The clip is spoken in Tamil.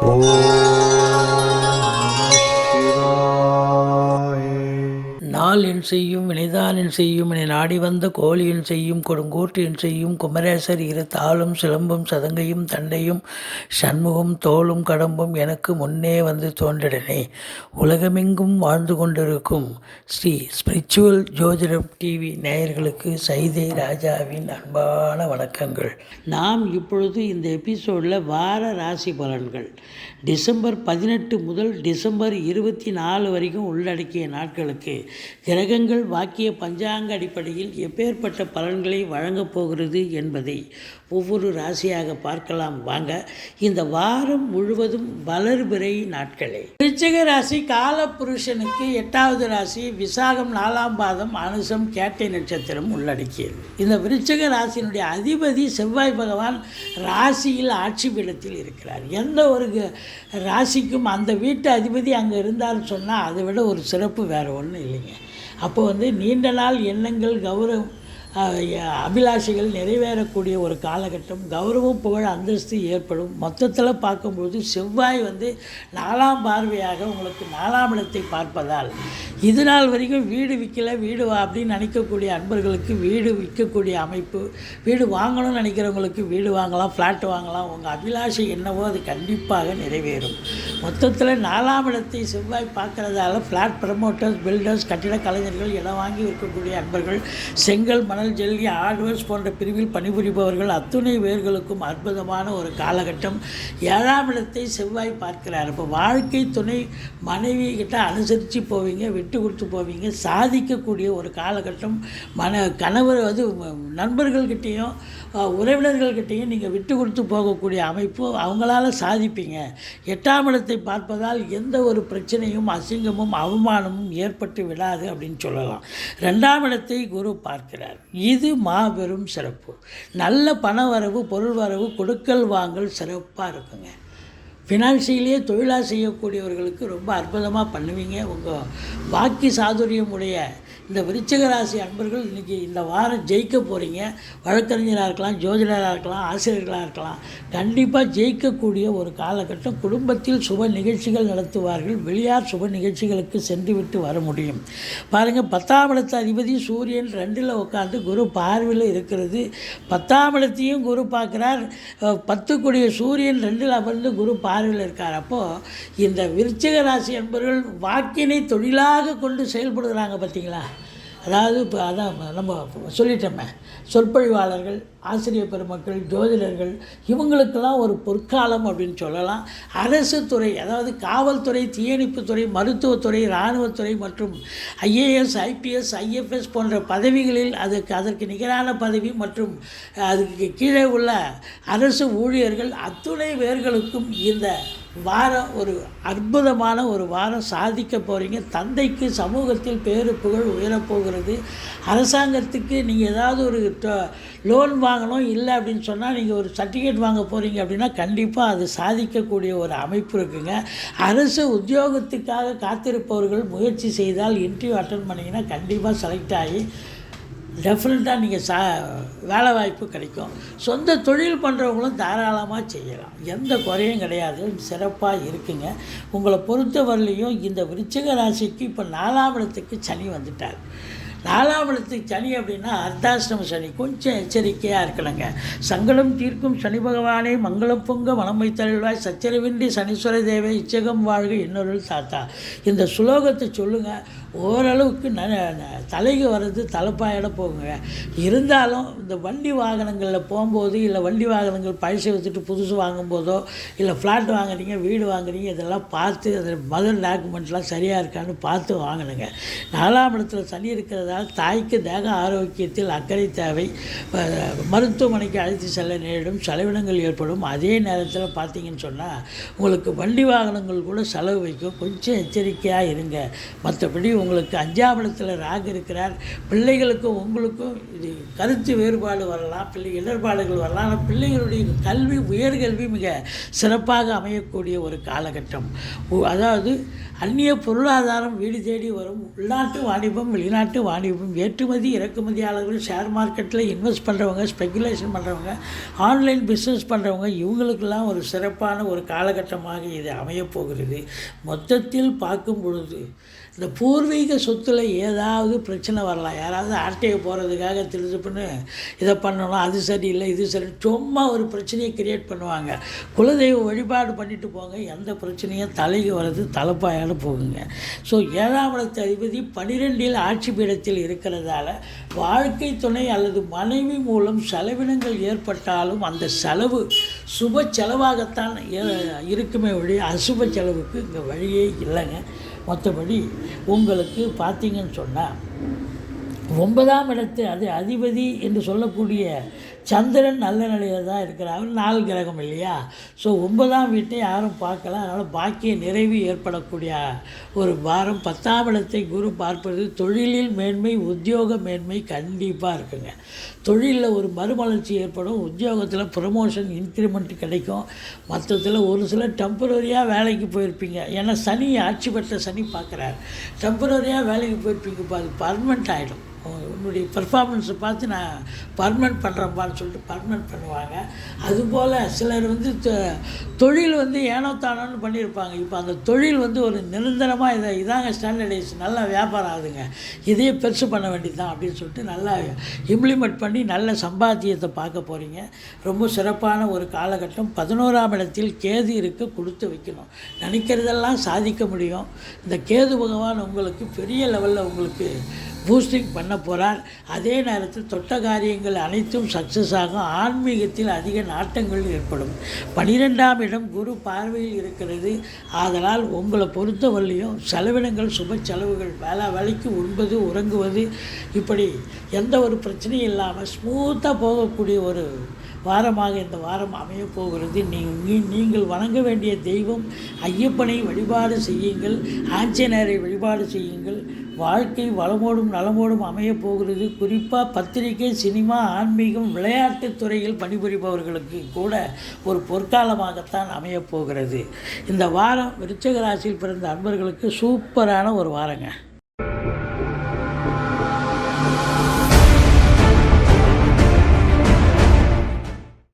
ஓம் சிவாய. நாள் என் செய்யும் வினைதான் என் செய்யும் என நாடி வந்த கோழி என் செய்யும் கொடுங்கோட்டு என் செய்யும் குமரேசர் இரு தாளும் சிலம்பும் சதங்கையும் தண்டையும் சண்முகம் தோளும் கடம்பும் எனக்கு முன்னே வந்து தோன்றிடனே. உலகமெங்கும் வாழ்ந்து கொண்டிருக்கும் ஸ்ரீ ஸ்பிரிச்சுவல் ஜோதிடம் டிவி நேயர்களுக்கு சைதை ராஜாவின் அன்பான வணக்கங்கள். நாம் இப்பொழுது இந்த எபிசோடில் வார ராசி பலன்கள் டிசம்பர் 18 முதல் டிசம்பர் 24 வரைக்கும் உள்ளடக்கிய நாட்களுக்கு கிரகங்கள் வாக்கிய பஞ்சாங்க அடிப்படையில் எப்பேற்பட்ட பலன்களை வழங்கப் போகிறது என்பதை ஒவ்வொரு ராசியாக பார்க்கலாம் வாங்க. இந்த வாரம் முழுவதும் வளர்பிறை நாட்களே. விருச்சிக ராசி காலபுருஷனுக்கு 8வது ராசி, விசாகம் 4ஆம் பாதம், அனுசம் கேட்டை நட்சத்திரம் உள்ளடக்கியது. இந்த விருச்சிக ராசியினுடைய அதிபதி செவ்வாய் பகவான் ராசியில் ஆட்சி பீடத்தில் இருக்கிறார். எந்த ஒரு ராசிக்கும் அந்த வீட்டு அதிபதி அங்கே இருந்தார்னு சொன்னால் அதை விட ஒரு சிறப்பு வேறு ஒன்றும் இல்லைங்க. அப்போ நீண்ட நாள் எண்ணங்கள் கௌரவம் அபிலாஷைகள் நிறைவேறக்கூடிய ஒரு காலகட்டம், கௌரவம் புகழ் அந்தஸ்து ஏற்படும். மொத்தத்தில் பார்க்கும்போது செவ்வாய் 4ஆம் பார்வையாக உங்களுக்கு 4ஆம் இடத்தை பார்ப்பதால் இது நாள் வரைக்கும் வீடு விற்கல வீடு அப்படின்னு நினைக்கக்கூடிய அன்பர்களுக்கு வீடு விற்கக்கூடிய அமைப்பு, வீடு வாங்கணும்னு நினைக்கிறவங்களுக்கு வீடு வாங்கலாம், ஃப்ளாட் வாங்கலாம். உங்கள் அபிலாஷை என்னவோ அது கண்டிப்பாக நிறைவேறும். மொத்தத்தில் 4ஆம் இடத்தை செவ்வாய் பார்க்குறதால ஃப்ளாட் ப்ரமோட்டர்ஸ், பில்டர்ஸ், கட்டிட கலைஞர்கள், இடம் வாங்கி இருக்கக்கூடிய அன்பர்கள், செங்கல் மணல் ஜல்லி ஆர்ட்வேர்ஸ் போன்ற பிரிவில் பணிபுரிபவர்கள் அத்துணை பேர்களுக்கும் அற்புதமான ஒரு காலகட்டம். 7ஆம் இடத்தை செவ்வாய் பார்க்கிறார். இப்போ வாழ்க்கை துணை மனைவி கிட்ட அனுசரித்து போவீங்க, விட்டு கொடுத்து போவீங்க, சாதிக்கக்கூடிய ஒரு காலகட்டம். கணவர் நண்பர்கள்கிட்டையும் உறவினர்கள்கிட்டையும் நீங்கள் விட்டு கொடுத்து போகக்கூடிய அமைப்பு, அவங்களால சாதிப்பீங்க. 8ஆம் இடத்தை பார்ப்பதால் எந்த ஒரு பிரச்சனையும் அசிங்கமும் அவமானமும் ஏற்பட்டு விடாது அப்படின்னு சொல்லலாம். 2ஆம் இடத்தை குரு பார்க்கிறார். இது மாபெரும் சிறப்பு. நல்ல பண வரவு, பொருள் வரவு, கொடுக்கல் வாங்கல் சிறப்பாக இருக்குங்க. ஃபினான்ஷியலியே தொழிலாக செய்யக்கூடியவர்களுக்கு ரொம்ப அற்புதமாக பண்ணுவீங்க. உங்கள் வாக்கி சாதுரியம் உடைய இந்த விருச்சிக ராசி அன்பர்கள் இன்றைக்கி இந்த வாரம் ஜெயிக்க போகிறீங்க. வழக்கறிஞராக இருக்கலாம், ஜோதிடராக இருக்கலாம், ஆசிரியர்களாக இருக்கலாம். கண்டிப்பாக ஜெயிக்கக்கூடிய ஒரு காலகட்டம். குடும்பத்தில் சுப நிகழ்ச்சிகள் நடத்துவார்கள். வெளியார் சுப நிகழ்ச்சிகளுக்கு சென்று விட்டு வர முடியும். பாருங்கள், 10ஆம் இடத்து அதிபதி சூரியன் 2ல் உட்காந்து குரு பார்வையில் இருக்கிறது. 10ஆம் இடத்தையும் குரு பார்க்குறார். 10 கூடிய சூரியன் 2ல் அமர்ந்து குரு பார்வையில் இருக்கார். அப்போது இந்த விருச்சிக ராசி அன்பர்கள் வாக்கினை தொழிலாக கொண்டு செயல்படுகிறாங்க. பார்த்தீங்களா? அதாவது இப்போ அதான் நம்ம சொல்லிட்டோமே, சொற்பொழிவாளர்கள், ஆசிரியர் பெருமக்கள், ஜோதிடர்கள், இவங்களுக்கெல்லாம் ஒரு பொற்காலம் அப்படின்னு சொல்லலாம். அரசு துறை, அதாவது காவல்துறை, தீயணைப்புத்துறை, மருத்துவத்துறை, இராணுவத்துறை மற்றும் IAS, IPS, IFS போன்ற பதவிகளில் அதற்கு நிகரான பதவி மற்றும் அதுக்கு கீழே உள்ள அரசு ஊழியர்கள் அத்துணை பேர்களுக்கும் இந்த வாரம் ஒரு அற்புதமான ஒரு வாரம். சாதிக்க போகிறீங்க. தந்தைக்கு சமூகத்தில் பேரு புகழ் உயரப்போகிறது. அரசாங்கத்துக்கு நீங்கள் ஏதாவது ஒரு லோன் வாங்கணும் இல்லை அப்படின்னு சொன்னால் நீங்கள் ஒரு சர்டிஃபிகேட் வாங்க போகிறீங்க அப்படின்னா கண்டிப்பாக அது சாதிக்கக்கூடிய ஒரு அமைப்பு இருக்குங்க. அரசு உத்தியோகத்துக்காக காத்திருப்பவர்கள் முயற்சி செய்தால் இன்டர்வியூ அட்டன் பண்ணிங்கன்னா கண்டிப்பாக செலக்ட் ஆகி டெஃபினட்டாக நீங்கள் வேலை வாய்ப்பு கிடைக்கும். சொந்த தொழில் பண்ணுறவங்களும் தாராளமாக செய்யலாம். எந்த குறையும் கிடையாது. சிறப்பாக இருக்குங்க. உங்களை பொறுத்தவரையிலையும் இந்த விருச்சிக ராசிக்கு இப்போ 4ஆம் இடத்துக்கு சனி வந்துட்டார். 4ஆம் இடத்துக்கு சனி அப்படின்னா அர்த்தாஷ்டம சனி. கொஞ்சம் எச்சரிக்கையாக இருக்கணுங்க. சங்கடம் தீர்க்கும் சனி பகவானே, மங்களம் பொங்க மனம் வைத்தருள்வாய், சச்சரவின்றி சனீஸ்வர தேவை, இச்சகம் வாழ்க இன்னொருள் தாத்தா. இந்த சுலோகத்தை சொல்லுங்கள். ஓரளவுக்கு தலைக்கு வர்றது தலைப்பாயிட போகுங்க. இருந்தாலும் இந்த வண்டி வாகனங்களில் போகும்போது, இல்லை வண்டி வாகனங்கள் பழசை வச்சுட்டு புதுசு வாங்கும்போதோ, இல்லை ஃப்ளாட் வாங்குறீங்க, வீடு வாங்குறீங்க, இதெல்லாம் பார்த்து அதில் மதர் டாக்குமெண்ட்லாம் சரியாக இருக்கான்னு பார்த்து வாங்கணுங்க. 4ஆம் இடத்துல சனி இருக்கிறதால தாய்க்கு தேக ஆரோக்கியத்தில் அக்கறை தேவை. மருத்துவமனைக்கு அழைத்து செல்ல நேரிடும், செலவினங்கள் ஏற்படும். அதே நேரத்தில் பார்த்தீங்கன்னு சொன்னால் உங்களுக்கு வண்டி வாகனங்கள் கூட செலவு வைக்கும். கொஞ்சம் எச்சரிக்கையாக இருங்க. மற்றபடி உங்களுக்கு 5ஆம் இடத்துல ராகு இருக்கிறார். பிள்ளைகளுக்கும் உங்களுக்கும் இது கருத்து வேறுபாடு வரலாம், இடர்பாடுகள் வரலாம். ஆனால் பிள்ளைகளுடைய கல்வி உயர்கல்வி மிக சிறப்பாக அமையக்கூடிய ஒரு காலகட்டம். அதாவது அந்நிய பொருளாதாரம் வீடு தேடி வரும். உள்நாட்டு வாணிபம், வெளிநாட்டு வாணிபம், ஏற்றுமதி இறக்குமதியாளர்கள், ஷேர் மார்க்கெட்டில் இன்வெஸ்ட் பண்ணுறவங்க, ஸ்பெக்குலேஷன் பண்ணுறவங்க, ஆன்லைன் பிஸ்னஸ் பண்ணுறவங்க, இவங்களுக்கெல்லாம் ஒரு சிறப்பான ஒரு காலகட்டமாக இது அமையப்போகிறது. மொத்தத்தில் பார்க்கும் பொழுது இந்த பூர்வீக சொத்தில் ஏதாவது பிரச்சனை வரலாம். யாராவது ஆட்டையை போகிறதுக்காக திருதுப்புன்னு இதை பண்ணணும், அது சரியில்லை இது சரி, சும்மா ஒரு பிரச்சனையை கிரியேட் பண்ணுவாங்க. குலதெய்வ வழிபாடு பண்ணிட்டு போங்க, எந்த பிரச்சனையும் தலைக்கு வர்றது தலைப்பாயால் போகுங்க. ஸோ 7ஆம் இடத்து அதிபதி 12இல் ஆட்சி பீடத்தில் இருக்கிறதால வாழ்க்கை துணை அல்லது மனைவி மூலம் செலவினங்கள் ஏற்பட்டாலும் அந்த செலவு சுப செலவாகத்தான் இருக்குமே ஒழிய அசுப செலவுக்கு இங்கே வழியே இல்லைங்க. மற்றபடி உங்களுக்கு பார்த்தீங்கன்னு சொன்னால் 9ஆம் இடத்து அதிபதி என்று சொல்லக்கூடிய சந்திரன் நல்ல நிலையில் தான் இருக்கிறார். 4 கிரகம் இல்லையா? ஸோ 9ஆம் வீட்டை யாரும் பார்க்கலாம். அதனால் பாக்கிய நிறைவு ஏற்படக்கூடிய ஒரு வாரம். 10ஆம் இடத்தை குரு பார்ப்பது தொழிலில் மேன்மை, உத்தியோக மேன்மை கண்டிப்பாக இருக்குங்க. தொழிலில் ஒரு மறுமலர்ச்சி ஏற்படும், உத்தியோகத்தில் ப்ரமோஷன் இன்க்ரிமெண்ட் கிடைக்கும். மற்றத்தில் ஒரு சிலர் டெம்பரரியாக வேலைக்கு போயிருப்பீங்க. ஏன்னா சனி ஆட்சி பெற்ற சனி பார்க்குறாரு. டெம்பரரியாக வேலைக்கு போயிருப்பீங்க, அது பர்மனெண்ட் ஆகிடும். உன்னுடைய பெர்ஃபார்மன்ஸை பார்த்து நான் பர்மனெண்ட் பண்ணுறப்பான்னு சொல்லிட்டு பர்மனெண்ட் பண்ணுவாங்க. அதுபோல் சிலர் தொழில் ஏனோ தானோன்னு பண்ணியிருப்பாங்க. இப்போ அந்த தொழில் ஒரு நிரந்தரமாக இதாங்க ஸ்டாண்டர்டைஸ் நல்லா வியாபாரம் ஆகுதுங்க, இதையே பெருசு பண்ண வேண்டியது தான் அப்படின்னு சொல்லிட்டு நல்லா இம்ப்ளிமெண்ட் பண்ணி நல்ல சம்பாத்தியத்தை பார்க்க போகிறீங்க. ரொம்ப சிறப்பான ஒரு காலகட்டம். 11ஆம் இடத்தில் கேது இருக்க கொடுத்து வைக்கணும். நினைக்கிறதெல்லாம் சாதிக்க முடியும். இந்த கேது பகவான் உங்களுக்கு பெரிய லெவலில் உங்களுக்கு பூஸ்டிங் பண்ண போகிறார். அதே நேரத்தில் தொட்ட காரியங்கள் அனைத்தும் சக்ஸஸ் ஆகும். ஆன்மீகத்தில் அதிக நாட்டங்கள் ஏற்படும். 12ஆம் இடம் குரு பார்வையில் இருக்கிறது. ஆதலால் உங்களை பொறுத்தவரையிலையும் செலவினங்கள் சுப செலவுகள், வேலைக்கு உண்பது உறங்குவது, இப்படி எந்த ஒரு பிரச்சனையும் இல்லாமல் ஸ்மூத்தாக போகக்கூடிய ஒரு வாரமாக இந்த வாரம் அமையப்போகிறது. நீங்கள் வணங்க வேண்டிய தெய்வம் ஐயப்பனை வழிபாடு செய்யுங்கள், ஆஞ்சநேயரை வழிபாடு செய்யுங்கள். வாழ்க்கை வளமோடும் நலமோடும் அமையப்போகிறது. குறிப்பாக பத்திரிகை, சினிமா, ஆன்மீகம், விளையாட்டுத் துறையில் பணிபுரிபவர்களுக்கு கூட ஒரு பொற்காலமாகத்தான் அமையப்போகிறது. இந்த வாரம் விருச்சிக ராசியில் பிறந்த அன்பர்களுக்கு சூப்பரான ஒரு வாரங்க.